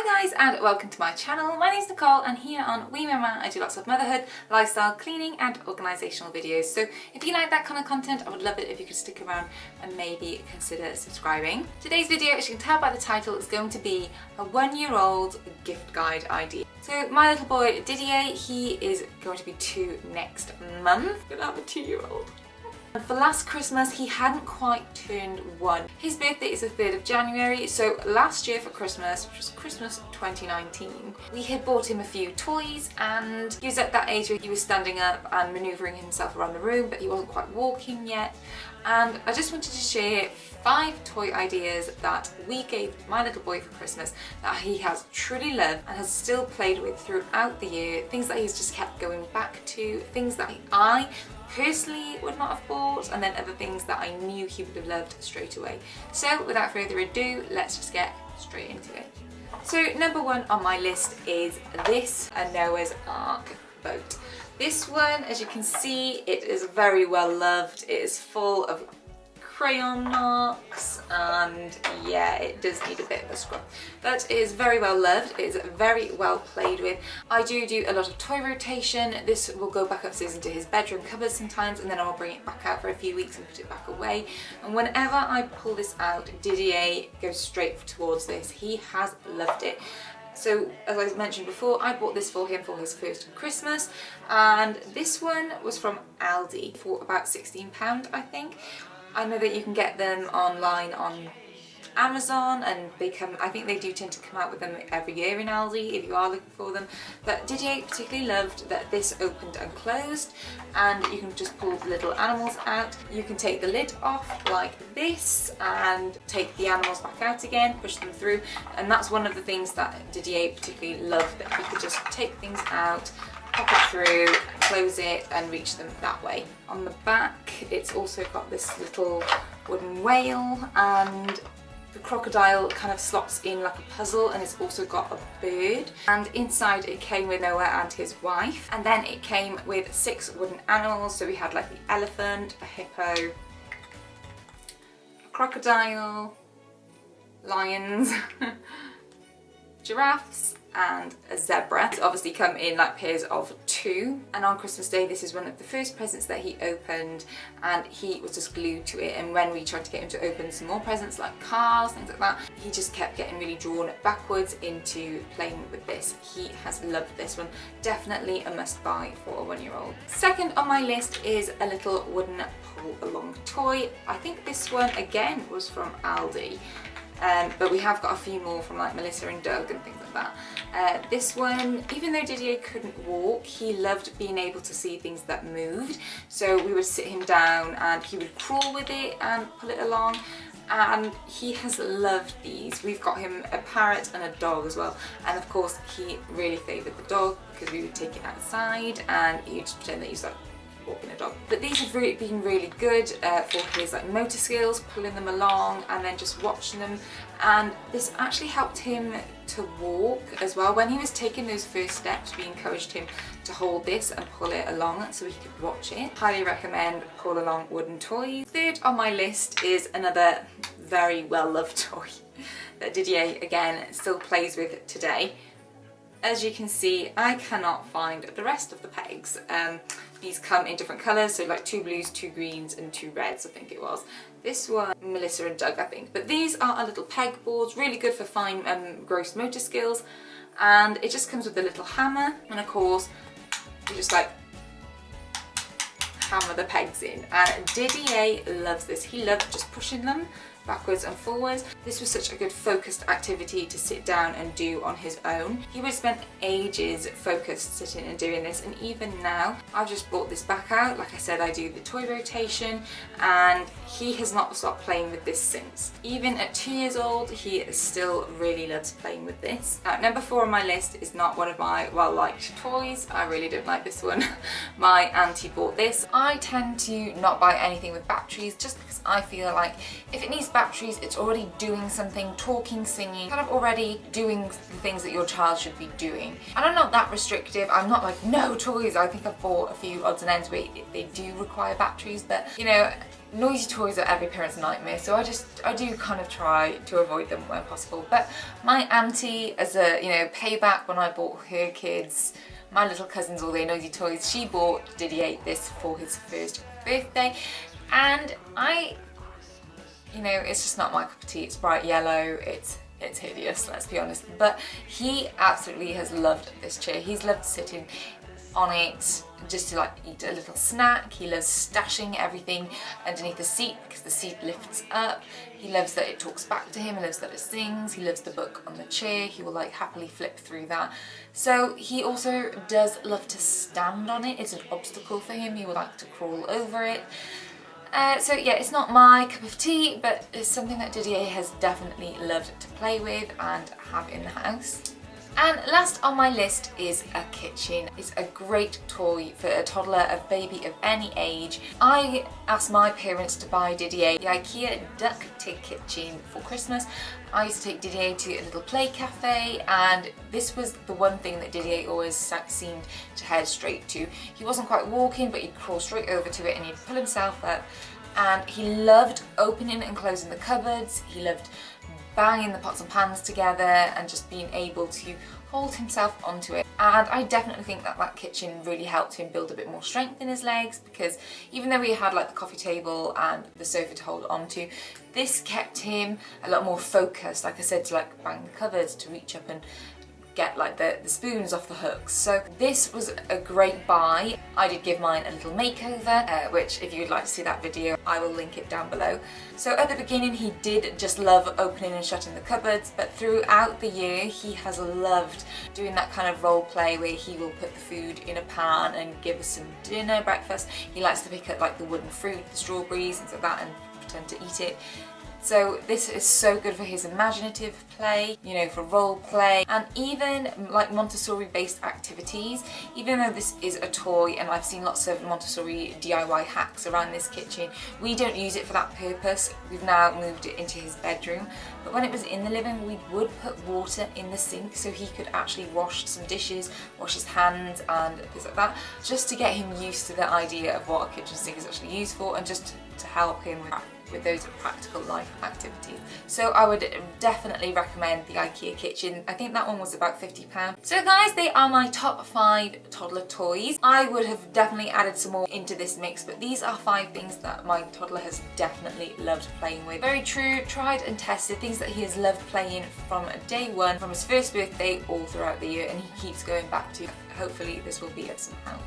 Hi guys and welcome to my channel. My name's Nicole and here on We Mama I do lots of motherhood, lifestyle, cleaning and organisational videos. So if you like that kind of content, I would love it if you could stick around and maybe consider subscribing. Today's video, as you can tell by the title, is going to be a 1-year-old gift guide idea. So my little boy Didier, he is going to be 2 next month. Gonna have a 2-year-old. For last Christmas he hadn't quite turned 1. His birthday is the 3rd of January, so last year for Christmas, which was Christmas 2019, we had bought him a few toys and he was at that age where he was standing up and manoeuvring himself around the room, but he wasn't quite walking yet. And I just wanted to share 5 toy ideas that we gave my little boy for Christmas that he has truly loved and has still played with throughout the year, things that he's just kept going back to, things that I personally would not have bought, and then other things that I knew he would have loved straight away. So without further ado, let's just get straight into it. So number 1 on my list is this, a Noah's Ark boat. This one, as you can see, it is very well loved. It is full of crayon marks and yeah, it does need a bit of a scrub, but it is very well loved. It is very well played with. I do a lot of toy rotation. This will go back upstairs into his bedroom cupboard sometimes, and then I'll bring it back out for a few weeks and put it back away. And whenever I pull this out, Didier goes straight towards this. He has loved it. So as I mentioned before, I bought this for him for his first Christmas, and this one was from Aldi for about £16, I think. I know that you can get them online on Amazon, and they come, I think they do tend to come out with them every year in Aldi if you are looking for them. But Didier particularly loved that this opened and closed, and you can just pull the little animals out. You can take the lid off like this and take the animals back out again, push them through, and that's one of the things that Didier particularly loved, that he could just take things out, pop it through, close it and reach them that way. On the back it's also got this little wooden whale, and the crocodile kind of slots in like a puzzle, and it's also got a bird. And inside it came with Noah and his wife, and then it came with 6 wooden animals. So we had like the elephant, a hippo, a crocodile, lions, giraffes and a zebra. It's obviously come in like pairs of 2, and on Christmas Day this is one of the first presents that he opened, and he was just glued to it. And when we tried to get him to open some more presents like cars, things like that, he just kept getting really drawn backwards into playing with this. He has loved this one. Definitely a must buy for a 1-year-old. Second on my list is a little wooden pull along toy. I think this one again was from Aldi. But we have got a few more from like Melissa and Doug and things like that. This one, even though Didier couldn't walk, he loved being able to see things that moved. So we would sit him down and he would crawl with it and pull it along, and he has loved these. We've got him a parrot and a dog as well, and of course he really favoured the dog because we would take it outside and he would just pretend that he was like walking a dog. But these have really been really good for his like motor skills, pulling them along and then just watching them. And this actually helped him to walk as well. When he was taking those first steps, we encouraged him to hold this and pull it along so he could watch it. Highly recommend pull along wooden toys. Third on my list is another very well loved toy that Didier again still plays with today. As you can see, I cannot find the rest of the pegs. These come in different colours, so like 2 blues, 2 greens and 2 reds, I think it was. This one, Melissa and Doug, I think. But these are our little pegboards, really good for fine gross motor skills. And it just comes with a little hammer, and of course you just like hammer the pegs in. And Didier loves this. He loved just pushing them backwards and forwards. This was such a good focused activity to sit down and do on his own. He would spend ages focused sitting and doing this, and even now I've just brought this back out. Like I said, I do the toy rotation and he has not stopped playing with this since. Even at 2 years old, he still really loves playing with this. Number 4 on my list is not one of my well-liked toys. I really don't like this one. My auntie bought this. I tend to not buy anything with batteries just because I feel like if it needs batteries, it's already doing something, talking, singing, kind of already doing the things that your child should be doing. And I'm not that restrictive. I'm not like, no toys. I think I've bought a few odds and ends where they do require batteries, but you know, noisy toys are every parent's nightmare, so I do kind of try to avoid them when possible. But my auntie, as a, you know, payback when I bought her kids, my little cousins, all their noisy toys, she bought Didier this for his first birthday, and you know, it's just not my cup of tea. It's bright yellow, it's hideous, let's be honest, but he absolutely has loved this chair. He's loved sitting on it just to like eat a little snack. He loves stashing everything underneath the seat because the seat lifts up. He loves that it talks back to him, he loves that it sings, he loves the book on the chair. He will like happily flip through that. So he also does love to stand on it. It's an obstacle for him. He would like to crawl over it. So yeah, it's not my cup of tea, but it's something that Didier has definitely loved to play with and have in the house. And last on my list is a kitchen. It's a great toy for a toddler, a baby of any age. I asked my parents to buy Didier the IKEA Duktig kitchen for Christmas. I used to take Didier to a little play cafe, and this was the one thing that Didier always seemed to head straight to. He wasn't quite walking, but he'd crawl straight over to it and he'd pull himself up. And he loved opening and closing the cupboards. He loved banging the pots and pans together and just being able to hold himself onto it. And I definitely think that that kitchen really helped him build a bit more strength in his legs, because even though we had like the coffee table and the sofa to hold onto, this kept him a lot more focused, like I said, to like bang the cupboards, to reach up and get like the spoons off the hooks. So this was a great buy. I did give mine a little makeover, which if you'd like to see that video, I will link it down below. So at the beginning he did just love opening and shutting the cupboards, but throughout the year he has loved doing that kind of role play where he will put the food in a pan and give us some dinner, breakfast. He likes to pick up like the wooden fruit, the strawberries, things like that, and pretend to eat it. So this is so good for his imaginative play, you know, for role play, and even like Montessori based activities. Even though this is a toy and I've seen lots of Montessori DIY hacks around this kitchen, we don't use it for that purpose. We've now moved it into his bedroom, but when it was in the living we would put water in the sink so he could actually wash some dishes, wash his hands and things like that, just to get him used to the idea of what a kitchen sink is actually used for, and just to help him with those practical life activities. So I would definitely recommend the IKEA kitchen. I think that one was about £50. So guys, they are my top 5 toddler toys. I would have definitely added some more into this mix, but these are 5 things that my toddler has definitely loved playing with. Very true, tried and tested, things that he has loved playing from day one, from his first birthday all throughout the year, and he keeps going back to. Hopefully this will be it somehow.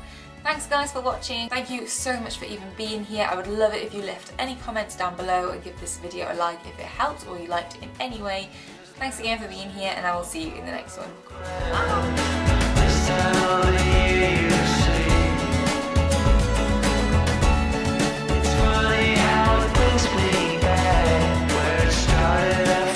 Thanks guys for watching. Thank you so much for even being here. I would love it if you left any comments down below and give this video a like if it helped or you liked it in any way. Thanks again for being here, and I will see you in the next one. Bye.